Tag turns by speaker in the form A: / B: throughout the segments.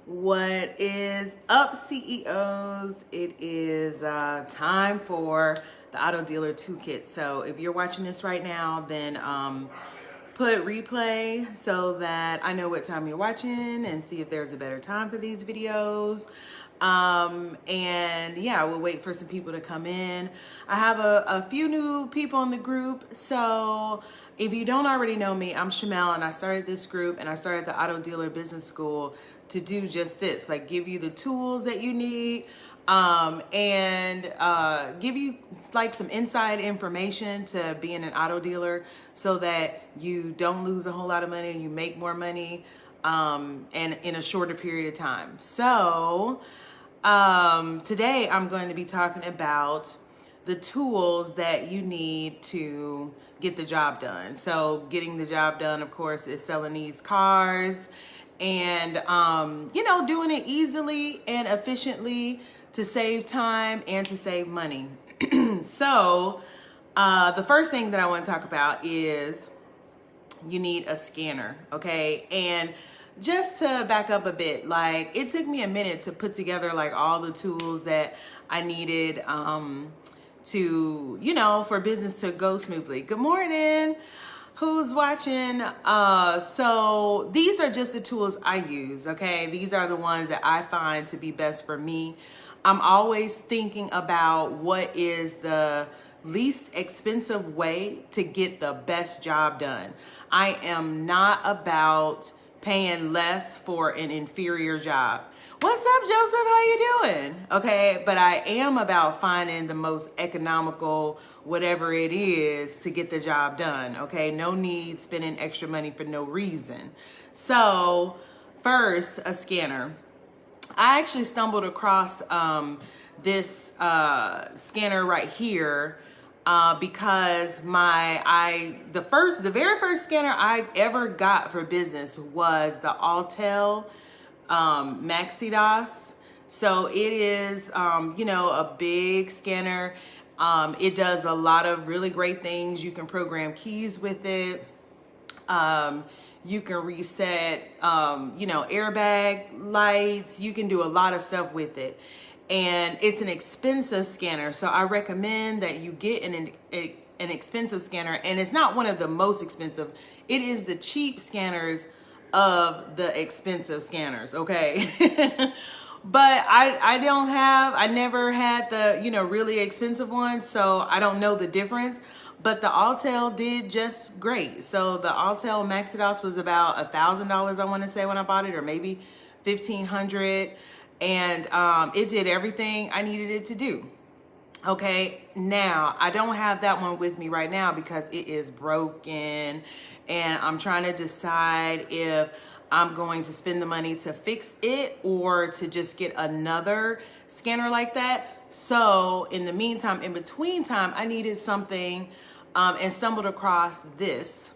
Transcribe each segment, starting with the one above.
A: What is up, CEOs? It is time for the Auto Dealer Toolkit. So if you're watching this right now, then put replay so that I know what time you're watching and see if there's a better time for these videos. And yeah, we'll wait for some people to come in. I have a few new people in the group. So if you don't already know me, I'm Shamel, and I started this group and I started the Auto Dealer Business School to do just this, like give you the tools that you need, and give you like some inside information to being an auto dealer so that you don't lose a whole lot of money, you make more money, and in a shorter period of time. So today I'm going to be talking about the tools that you need to get the job done. So getting the job done, of course, is selling these cars and, doing it easily and efficiently to save time and to save money. So the first thing that I want to talk about is you need a scanner, okay? And just to back up a bit, like it took me a minute to put together like all the tools that I needed to, for business to go smoothly. Good morning. Who's watching? So these are just the tools I use, okay? These are the ones that I find to be best for me. I'm always thinking about what is the least expensive way to get the best job done. I am not about paying less for an inferior job. What's up, Joseph? How you doing? Okay, but I am about finding the most economical, whatever it is, to get the job done. Okay, no need spending extra money for no reason. So first, a scanner. I actually stumbled across this scanner right here because the very first scanner I ever got for business was the Autel Maxidos. So it is, a big scanner. It does a lot of really great things. You can program keys with it. You can reset, airbag lights. You can do a lot of stuff with it. And it's an expensive scanner. So I recommend that you get an expensive scanner. And it's not one of the most expensive. It is the cheap scanners of the expensive scanners, okay? But I never had the, really expensive ones, so I don't know the difference. But the Autel did just great. So the Autel Maxidos was about $1,000, I want to say, when I bought it, or maybe $1,500. And it did everything I needed it to do. Okay, now I don't have that one with me right now because it is broken, and I'm trying to decide if I'm going to spend the money to fix it or to just get another scanner like that. So in the meantime, in between time, I needed something and stumbled across this.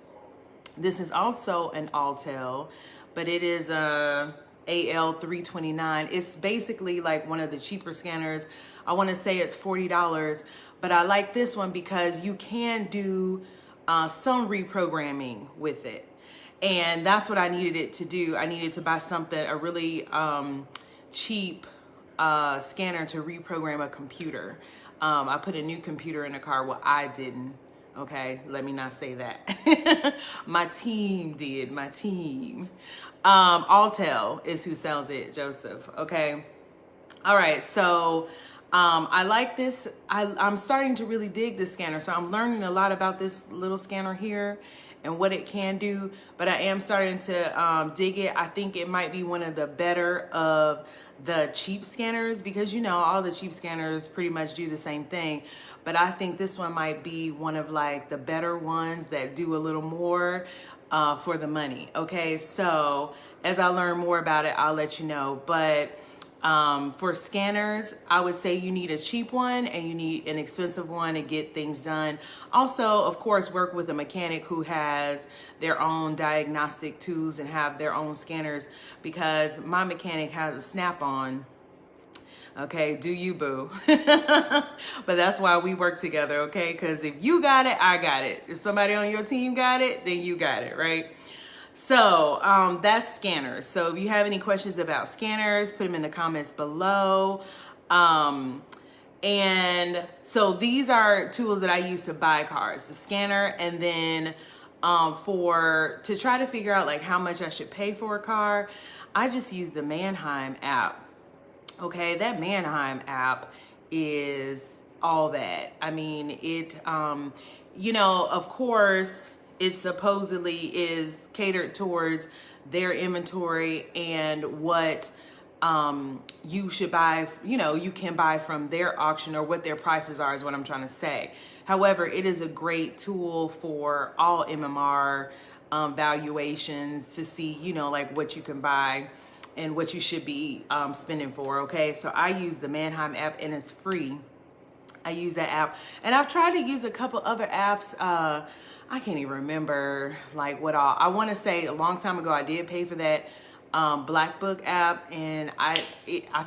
A: This is also an Autel, but it is a AL329. It's basically like one of the cheaper scanners. I want to say it's $40, but I like this one because you can do some reprogramming with it. And that's what I needed it to do. I needed to buy a really cheap scanner to reprogram a computer. I put a new computer in the car. Well, I didn't. Okay, let me not say that. My team did, my team. Autel is who sells it, Joseph, okay? All right, so I like this. I'm starting to really dig this scanner. So I'm learning a lot about this little scanner here and what it can do, but I am starting to dig it. I think it might be one of the better of the cheap scanners because, all the cheap scanners pretty much do the same thing. But I think this one might be one of like the better ones that do a little more for the money. Okay, so as I learn more about it, I'll let you know. But for scanners, I would say you need a cheap one and you need an expensive one to get things done. Also, of course, work with a mechanic who has their own diagnostic tools and have their own scanners, because my mechanic has a snap-on. Okay, do you, boo? But that's why we work together, okay? Because if you got it, I got it. If somebody on your team got it, then you got it, right? So that's scanners. So if you have any questions about scanners, put them in the comments below. And so these are tools that I use to buy cars, the scanner, and then to try to figure out like how much I should pay for a car, I just use the Manheim app. Okay, that Manheim app is all that. I mean, it, you know, of course, it supposedly is catered towards their inventory and what you should buy, you know, you can buy from their auction or what their prices are is what I'm trying to say. However, it is a great tool for all MMR valuations to see, you know, like what you can buy and what you should be spending for, okay? So I use the Manheim app and it's free. I use that app. And I've tried to use a couple other apps. I can't even remember like what all. I wanna say a long time ago I did pay for that Black Book app, and I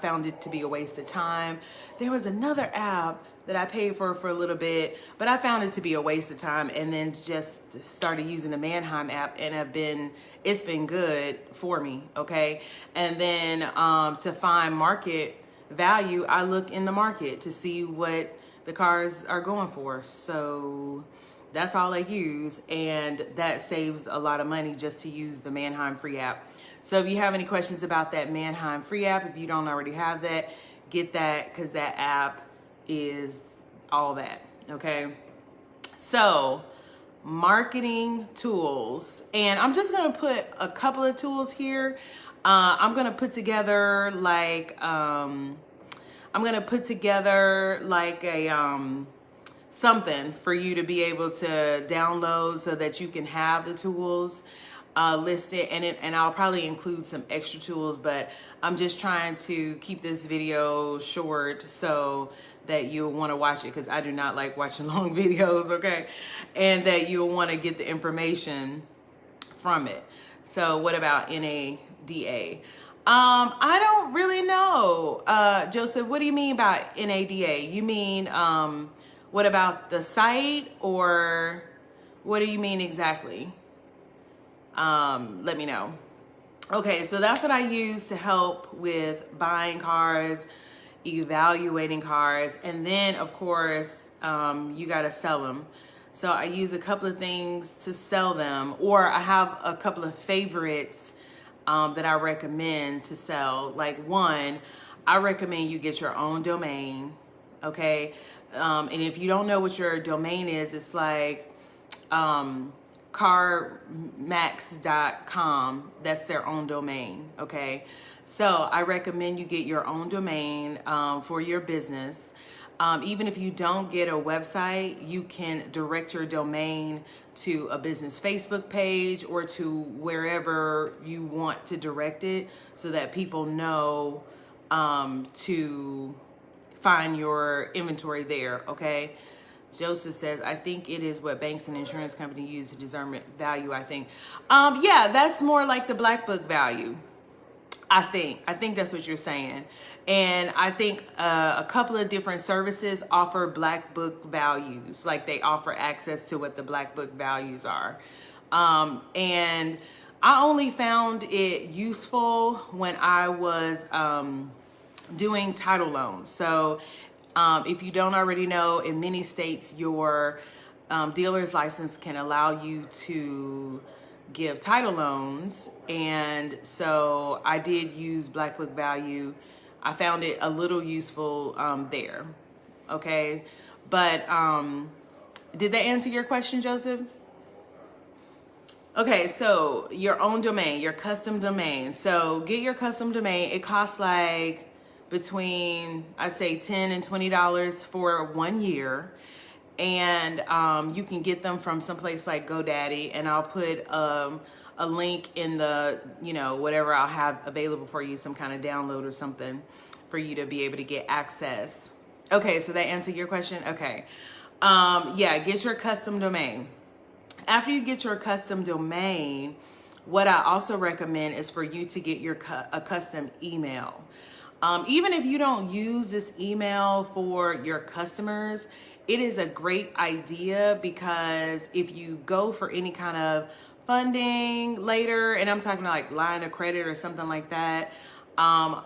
A: found it to be a waste of time. There was another app that I paid for a little bit, but I found it to be a waste of time, and then just started using the Manheim app, and it's been good for me, okay? And then to find market value, I looked in the market to see what the cars are going for. So that's all I use, and that saves a lot of money just to use the Manheim free app. So if you have any questions about that Manheim free app, if you don't already have that, get that, because that app is all that, okay? So marketing tools, and I'm just gonna put a couple of tools here. I'm gonna put together like, something for you to be able to download so that you can have the tools listed, and I'll probably include some extra tools, but I'm just trying to keep this video short so that you'll want to watch it, because I do not like watching long videos, okay? And that you'll want to get the information from it. So what about NADA? I don't really know. Joseph, what do you mean by NADA? You mean, what about the site, or what do you mean exactly? Let me know. Okay, so that's what I use to help with buying cars, evaluating cars, and then of course, you gotta sell them. So I use a couple of things to sell them, or I have a couple of favorites that I recommend to sell. Like one, I recommend you get your own domain, okay? And if you don't know what your domain is, it's like carmax.com. That's their own domain, okay? So I recommend you get your own domain for your business. Even if you don't get a website, you can direct your domain to a business Facebook page or to wherever you want to direct it, so that people know to find your inventory there, okay? Joseph says, I think it is what banks and insurance companies use to determine value, I think. Yeah, that's more like the Black Book value. I think that's what you're saying. And I think a couple of different services offer Black Book values, like they offer access to what the Black Book values are. And I only found it useful when I was doing title loans. So if you don't already know, in many states, your dealer's license can allow you to give title loans. And so I did use Black Book value. I found it a little useful there, okay? But did that answer your question, Joseph? Okay, so your own domain, your custom domain. So get your custom domain. It costs like between, I'd say $10 and $20 for 1 year. And you can get them from someplace like GoDaddy, and I'll put a link in the, you know, whatever I'll have available for you, some kind of download or something for you to be able to get access. Okay, so that answered your question? Okay. Yeah, get your custom domain. After you get your custom domain, what I also recommend is for you to get a custom email. Even if you don't use this email for your customers, it is a great idea, because if you go for any kind of funding later, and I'm talking like line of credit or something like that,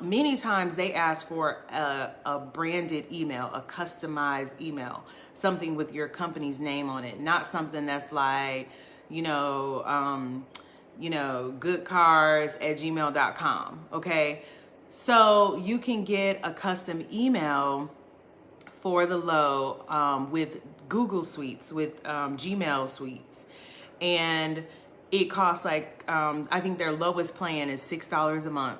A: many times they ask for a branded email, a customized email, something with your company's name on it, not something that's like, goodcars@gmail.com. Okay. So you can get a custom email for the low with Google Suites, with Gmail Suites. And it costs like, I think their lowest plan is $6 a month.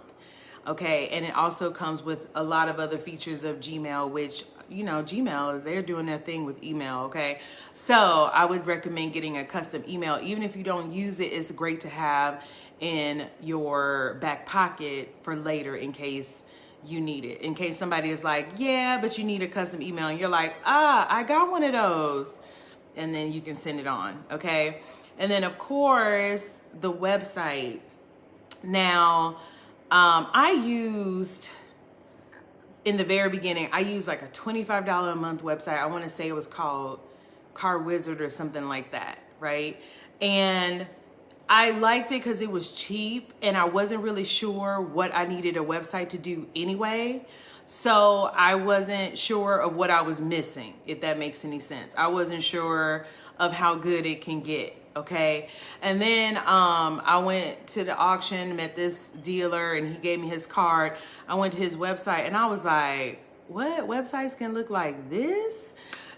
A: Okay, and it also comes with a lot of other features of Gmail, which, Gmail, they're doing their thing with email, okay? So I would recommend getting a custom email. Even if you don't use it, it's great to have in your back pocket for later in case you need it. In case somebody is like, yeah, but you need a custom email, and you're like, I got one of those. And then you can send it on, okay? And then, of course, the website. Now, in the very beginning, I used like a $25 a month website. I want to say it was called Car Wizard or something like that, right? And I liked it because it was cheap and I wasn't really sure what I needed a website to do anyway. So I wasn't sure of what I was missing, if that makes any sense. I wasn't sure of how good it can get. Okay. And then I went to the auction, met this dealer, and he gave me his card. I went to his website and I was like, what? Websites can look like this?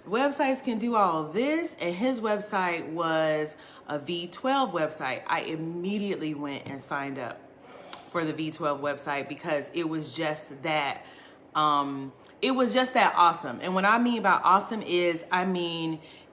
A: Websites can do all this? And his website was a V12 website. I immediately went and signed up for the V12 website because it was just that awesome. And what I mean by awesome is,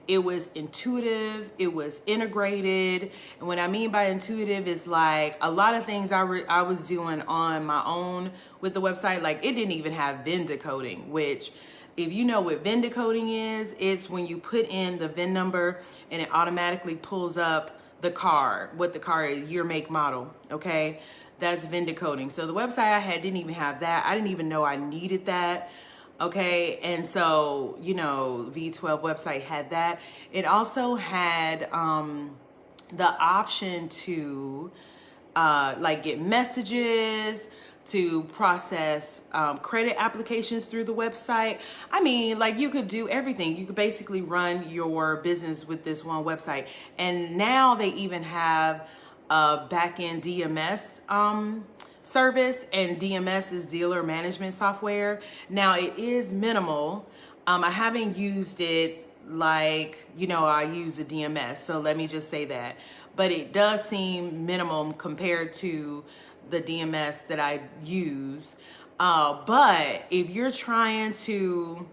A: it was intuitive, it was integrated. And what I mean by intuitive is like a lot of things I was doing on my own with the website. Like it didn't even have VIN decoding, which if you know what VIN decoding is, it's when you put in the VIN number and it automatically pulls up the car, what the car is, year, make, model, okay? That's VIN decoding. So the website I had didn't even have that. I didn't even know I needed that. Okay, and so, V12 website had that. It also had the option to get messages, to process credit applications through the website. You could do everything. You could basically run your business with this one website. And now they even have a back-end DMS service, and DMS is dealer management software. Now it is minimal. I haven't used it like, I use a DMS. So let me just say that, but it does seem minimum compared to the DMS that I use. But if you're trying to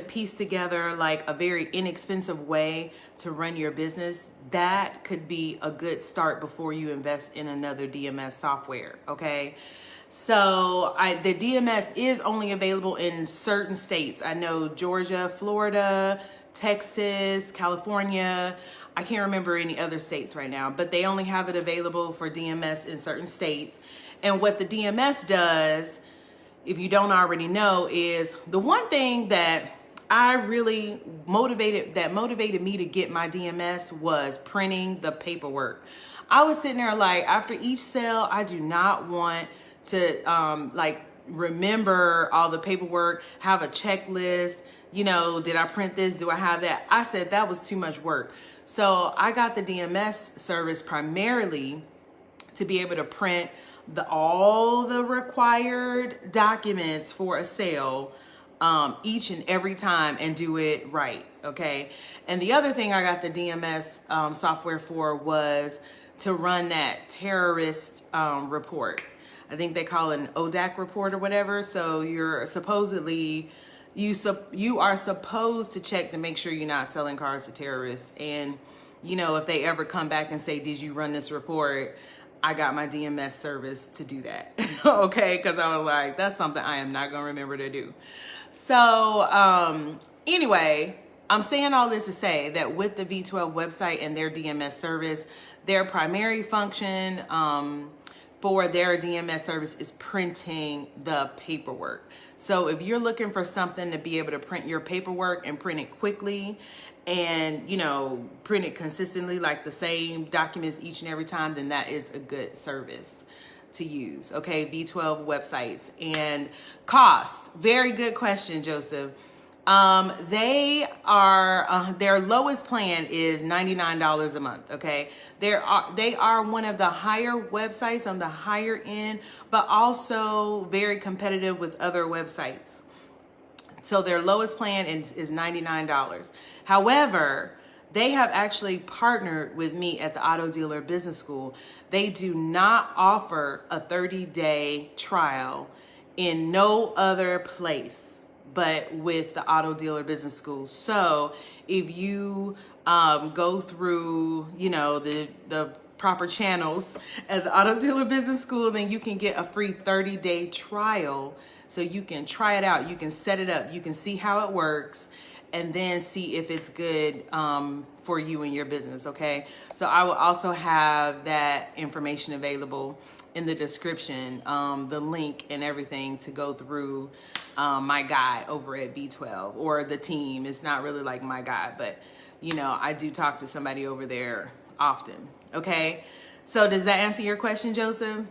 A: piece together like a very inexpensive way to run your business, that could be a good start before you invest in another DMS software, okay? So the DMS is only available in certain states. I know Georgia, Florida, Texas, California. I can't remember any other states right now, but they only have it available for DMS in certain states. And what the DMS does, if you don't already know, is the one thing that motivated me to get my DMS was printing the paperwork. I was sitting there like, after each sale, I do not want to remember all the paperwork, have a checklist, did I print this? Do I have that? I said that was too much work. So I got the DMS service primarily to be able to print all the required documents for a sale each and every time and do it right, okay? And the other thing I got the DMS software for was to run that terrorist report. I think they call it an ODAC report or whatever. So you're supposedly, you are supposed to check to make sure you're not selling cars to terrorists. And, if they ever come back and say, did you run this report? I got my DMS service to do that, okay? Because I was like, that's something I am not going to remember to do. So anyway, I'm saying all this to say that with the V12 website and their DMS service, their primary function for their DMS service is printing the paperwork. So if you're looking for something to be able to print your paperwork and print it quickly and, you know, print it consistently, like the same documents each and every time, then that is a good service to use. Okay, V12 websites. And cost, very good question, Joseph. They are, their lowest plan is $99 a month. Okay. They are one of the higher websites on the higher end, but also very competitive with other websites. So their lowest plan is $99. However, they have actually partnered with me at the Auto Dealer Business School. They do not offer a 30-day trial in no other place but with the Auto Dealer Business School. So if you go through, you know, the proper channels at the Auto Dealer Business School, then you can get a free 30-day trial. So you can try it out, you can set it up, you can see how it works, and then see if it's good for you and your business, okay? So I will also have that information available in the description, the link and everything to go through my guy over at B12 or the team. It's not really like my guy, but you know, I do talk to somebody over there often, okay? So does that answer your question, Joseph?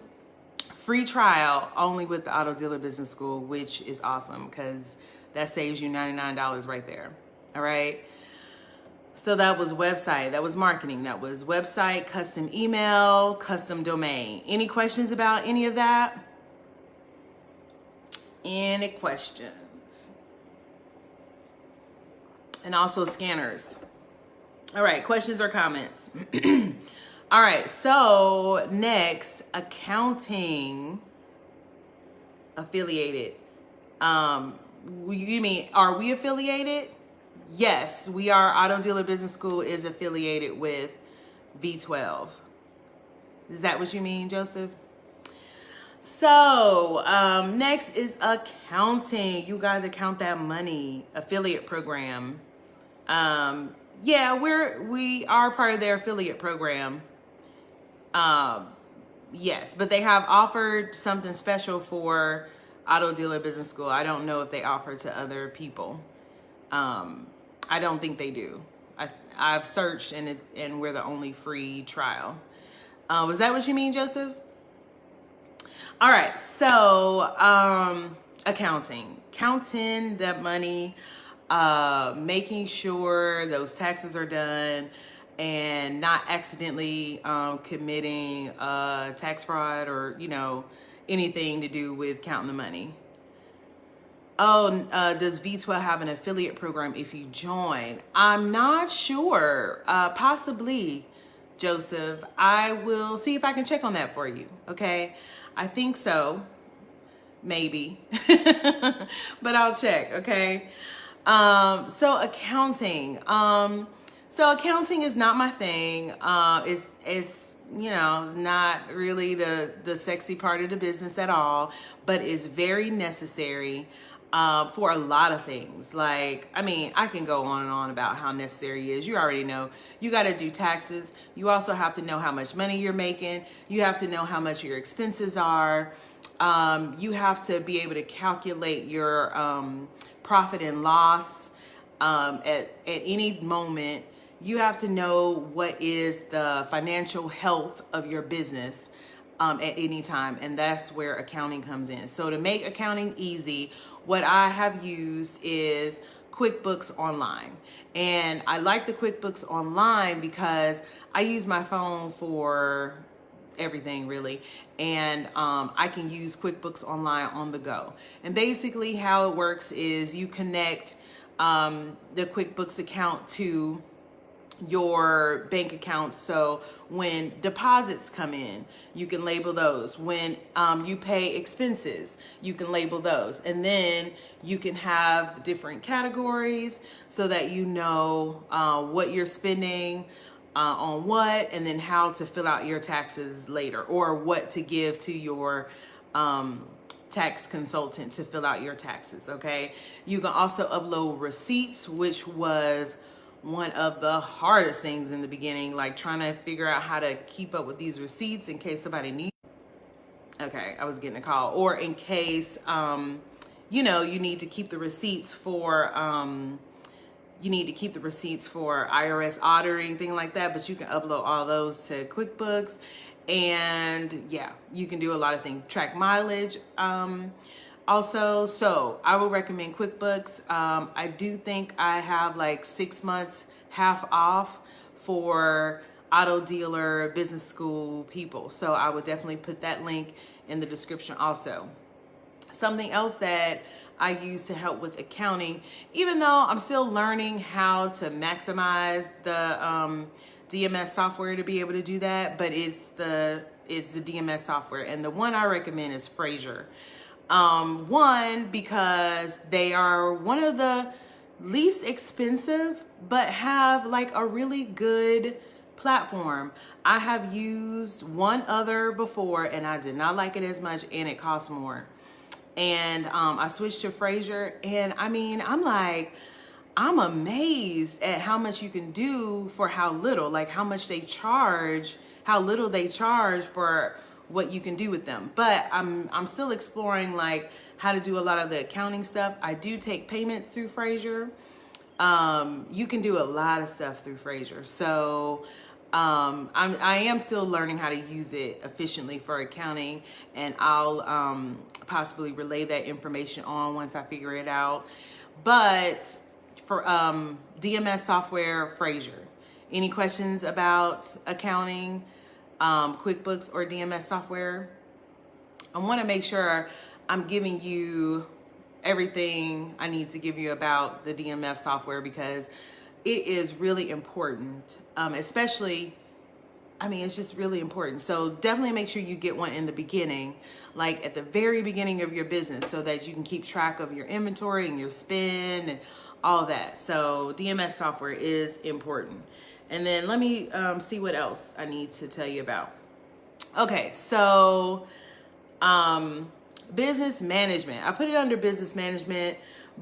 A: Free trial only with the Auto Dealer Business School, which is awesome because that saves you $99 right there, all right? So that was website, that was marketing, that was website, custom email, custom domain. Any questions about any of that? Any questions? And also scanners. All right, questions or comments? All right, so next, accounting affiliated. You mean, are we affiliated? Yes, we are. Auto Dealer Business School is affiliated with V12. Is that what you mean, Joseph? So next is accounting. You guys account that money affiliate program. Yeah, we are part of their affiliate program. Yes, but they have offered something special for Auto Dealer Business School. I don't know if they offer to other people. I don't think they do. I've searched and we're the only free trial. Was that what you mean, Joseph? All right, so accounting, counting that money, making sure those taxes are done and not accidentally committing tax fraud or, you know, anything to do with counting the money. Oh, does V12 have an affiliate program if you join? I'm not sure. Possibly, Joseph. I will see if I can check on that for you, okay? I think so. Maybe. But I'll check, okay? So accounting. So accounting is not my thing. It's you know, not really the sexy part of the business at all, but it's very necessary for a lot of things. Like, I mean, I can go on and on about how necessary it is. You already know. You got to do taxes. You also have to know how much money you're making. You have to know how much your expenses are. You have to be able to calculate your profit and loss at any moment. You have to know what is the financial health of your business at any time, and that's where accounting comes in. So to make accounting easy, what I have used is QuickBooks Online. And I like the QuickBooks Online because I use my phone for everything really, and I can use QuickBooks Online on the go. And basically how it works is you connect the QuickBooks account to your bank account. So when deposits come in, you can label those. When you pay expenses, you can label those. And then you can have different categories so that you know what you're spending on what, and then how to fill out your taxes later, or what to give to your tax consultant to fill out your taxes, okay? You can also upload receipts, which was one of the hardest things in the beginning, like trying to figure out how to keep up with these receipts in case somebody needs. Okay, I was getting a call. Or in case, you know, you need to keep the receipts for you need to keep the receipts for IRS audit or anything like that, but you can upload all those to QuickBooks. And yeah, you can do a lot of things, track mileage also. So I would recommend QuickBooks. I do think I have like 6 months half off for auto dealer business school people. So I would definitely put that link in the description also. Something else that I use to help with accounting, even though I'm still learning how to maximize the DMS software to be able to do that, but it's the DMS software, and the one I recommend is Fraser. One, because they are one of the least expensive, but have like a really good platform. I have used one other before and I did not like it as much, and it costs more. And I switched to Fraser, and I mean, I'm amazed at how much you can do for how little, like how much they charge, how little they charge for what you can do with them. But I'm still exploring like how to do a lot of the accounting stuff. I do take payments through Fraser. You can do a lot of stuff through Fraser. So I am still learning how to use it efficiently for accounting, and I'll possibly relay that information on once I figure it out. But for DMS software, Fraser. Any questions about accounting, QuickBooks, or DMS software? I want to make sure I'm giving you everything I need to give you about the DMS software, because it is really important, especially, I mean, it's just really important. So definitely make sure you get one in the beginning, like at the very beginning of your business, so that you can keep track of your inventory and your spend and all that. So DMS software is important. And then let me see what else I need to tell you about. Okay, so business management. I put it under business management,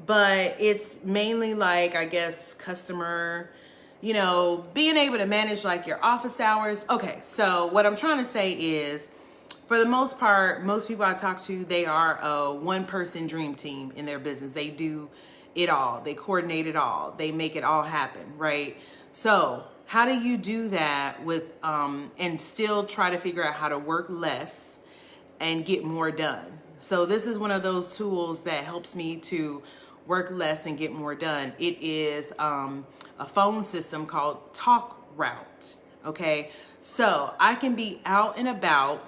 A: but it's mainly like, I guess, customer, you know, being able to manage like your office hours. Okay, so what I'm trying to say is, for the most part, most people I talk to, they are a one-person dream team in their business. They do it all. They coordinate it all. They make it all happen, right? So how do you do that with and still try to figure out how to work less and get more done? So this is one of those tools that helps me to work less and get more done. It is a phone system called TalkRoute. Okay, so I can be out and about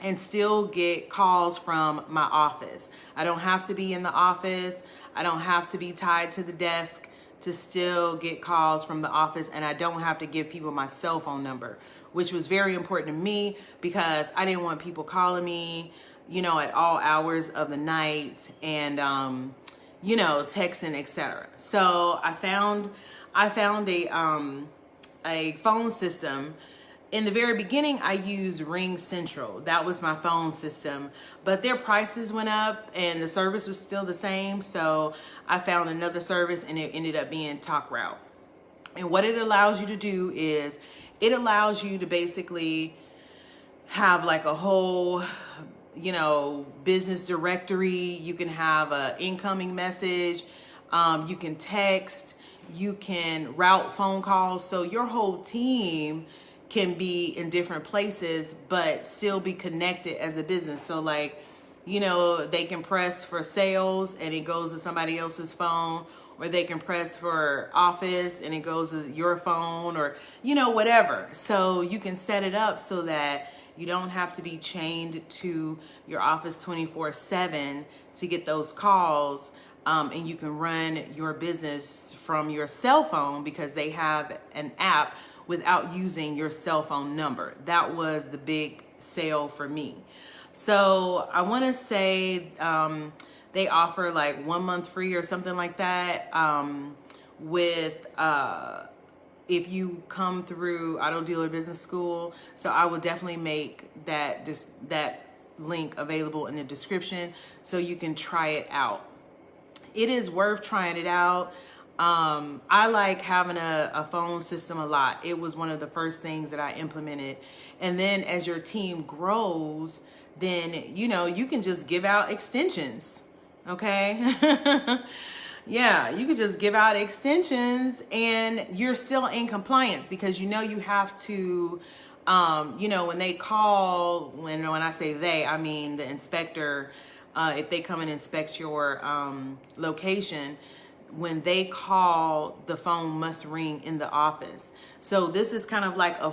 A: and still get calls from my office. I don't have to be in the office. I don't have to be tied to the desk to still get calls from the office, and I don't have to give people my cell phone number, which was very important to me because I didn't want people calling me, you know, at all hours of the night and, you know, texting, etc. So I found a phone system. In the very beginning, I used Ring Central. That was my phone system, but their prices went up and the service was still the same. So I found another service, and it ended up being TalkRoute. And what it allows you to do is it allows you to basically have like a whole, you know, business directory. You can have an incoming message. You can text, you can route phone calls. So your whole team can be in different places, but still be connected as a business. So like, you know, they can press for sales and it goes to somebody else's phone, or they can press for office and it goes to your phone, or, you know, whatever. So you can set it up so that you don't have to be chained to your office 24/7 to get those calls. And you can run your business from your cell phone because they have an app without using your cell phone number. That was the big sale for me. So I want to say they offer like 1 month free or something like that with if you come through Auto Dealer Business School. So I will definitely make that link available in the description so you can try it out. It is worth trying it out. I like having a phone system a lot. It was one of the first things that I implemented. And then as your team grows, then, you know, you can just give out extensions. Okay. Yeah, you could just give out extensions and you're still in compliance, because you have to, when they call, when I say they, I mean the inspector, if they come and inspect your location, when they call, the phone must ring in the office. So this is kind of like a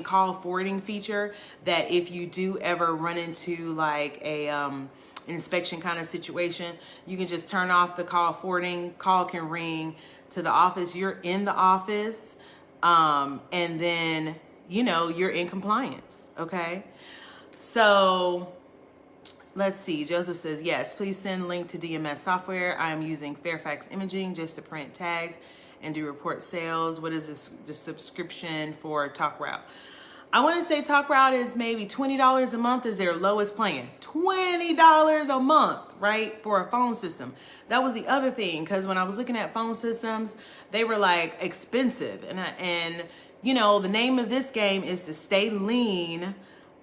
A: call forwarding feature, that if you do ever run into like a inspection kind of situation, you can just turn off the call forwarding. Call can ring to the office. You're in the office, and then you're in compliance. Okay, so let's see. Joseph says, yes, please send link to DMS software. I'm using Fairfax Imaging just to print tags and do report sales. What is this, the subscription for TalkRoute? I want to say TalkRoute is maybe $20 a month is their lowest plan. $20 a month, right? For a phone system. That was the other thing, because when I was looking at phone systems, they were like expensive. And the name of this game is to stay lean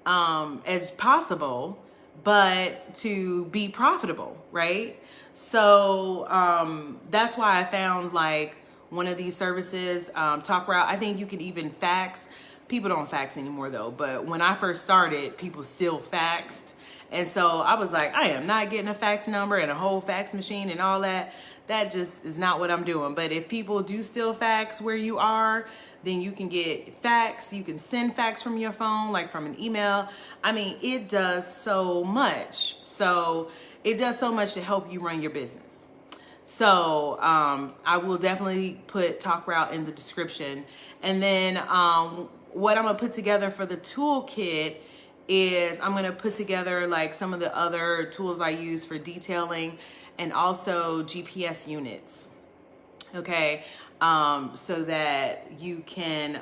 A: as possible, but to be profitable, right? So that's why I found like one of these services, TalkRoute. I think you can even fax. People don't fax anymore though, but when I first started, people still faxed. And so I was like, I am not getting a fax number and a whole fax machine and all that. That just is not what I'm doing. But if people do still fax where you are, then you can get fax. You can send fax from your phone, like from an email. I mean, it does so much. So it does so much to help you run your business. So I will definitely put TalkRoute in the description. And then what I'm gonna put together for the toolkit is I'm gonna put together like some of the other tools I use for detailing, and also GPS units. Okay, so that you can,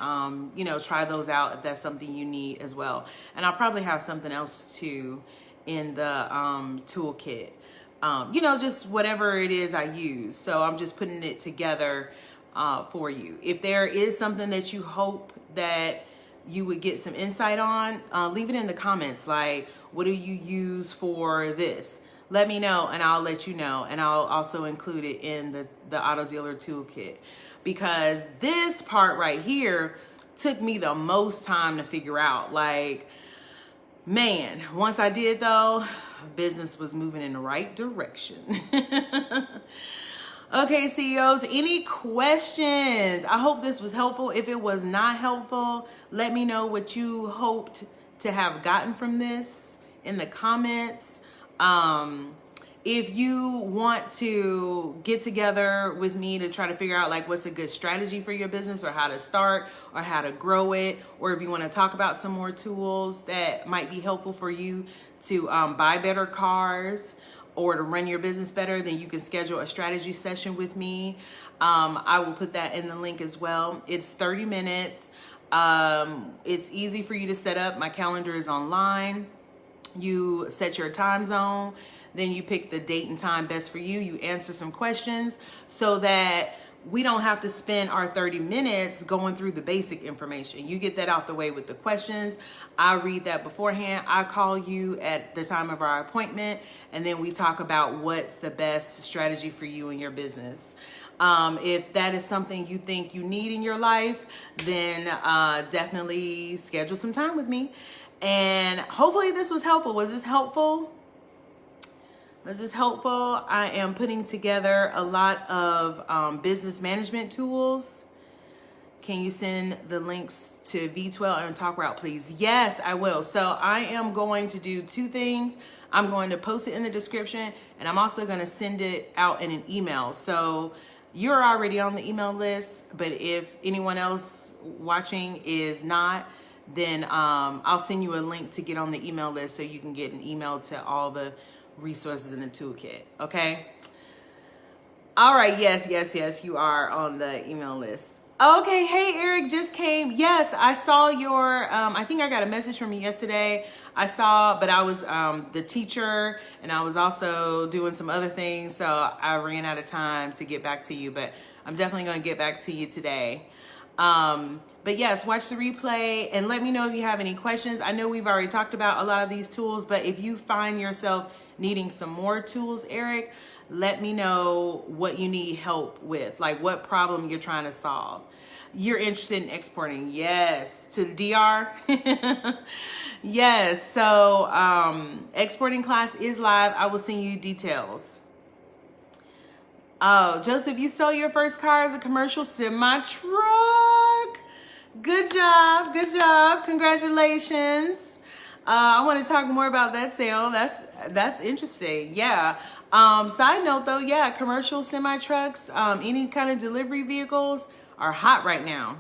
A: try those out if that's something you need as well. And I'll probably have something else too in the toolkit. Just whatever it is I use. So I'm just putting it together for you. If there is something that you hope that you would get some insight on, leave it in the comments. Like, what do you use for this? Let me know and I'll let you know. And I'll also include it in the auto dealer toolkit, because this part right here took me the most time to figure out. Like, man, once I did though, business was moving in the right direction. Okay, CEOs, any questions? I hope this was helpful. If it was not helpful, let me know what you hoped to have gotten from this in the comments. If you want to get together with me to try to figure out like what's a good strategy for your business, or how to start, or how to grow it, or if you want to talk about some more tools that might be helpful for you to buy better cars or to run your business better, then you can schedule a strategy session with me. I will put that in the link as well. It's 30 minutes. It's easy for you to set up. My calendar is online. You set your time zone, then you pick the date and time best for you. You answer some questions so that we don't have to spend our 30 minutes going through the basic information. You get that out the way with the questions. I read that beforehand. I call you at the time of our appointment, and then we talk about what's the best strategy for you and your business. If that is something you think you need in your life, then definitely schedule some time with me. And hopefully this was helpful. Was this helpful? Was this helpful? I am putting together a lot of business management tools. Can you send the links to V12 and TalkRoute, please? Yes, I will. So I am going to do two things. I'm going to post it in the description, and I'm also going to send it out in an email. So you're already on the email list, but if anyone else watching is not, then I'll send you a link to get on the email list so you can get an email to all the resources in the toolkit. Okay. All right. Yes, you are on the email list. Okay. Hey, Eric just came. Yes, I saw your, I think I got a message from you yesterday. But I was the teacher, and I was also doing some other things. So I ran out of time to get back to you, but I'm definitely going to get back to you today. But yes, watch the replay and let me know if you have any questions. I know we've already talked about a lot of these tools, but if you find yourself needing some more tools, Eric, let me know what you need help with, like what problem you're trying to solve. You're interested in exporting, yes, to DR. Yes, so exporting class is live. I will send you details. Oh, Joseph, you sold your first car as a commercial semi-truck. Good job, good job. Congratulations. I want to talk more about that sale. That's interesting. Yeah. Side note though, yeah, commercial semi-trucks, any kind of delivery vehicles are hot right now.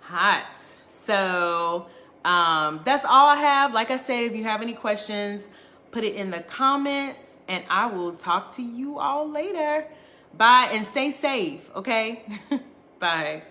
A: Hot. So that's all I have. Like I said, if you have any questions, put it in the comments and I will talk to you all later. Bye and stay safe, okay? Bye.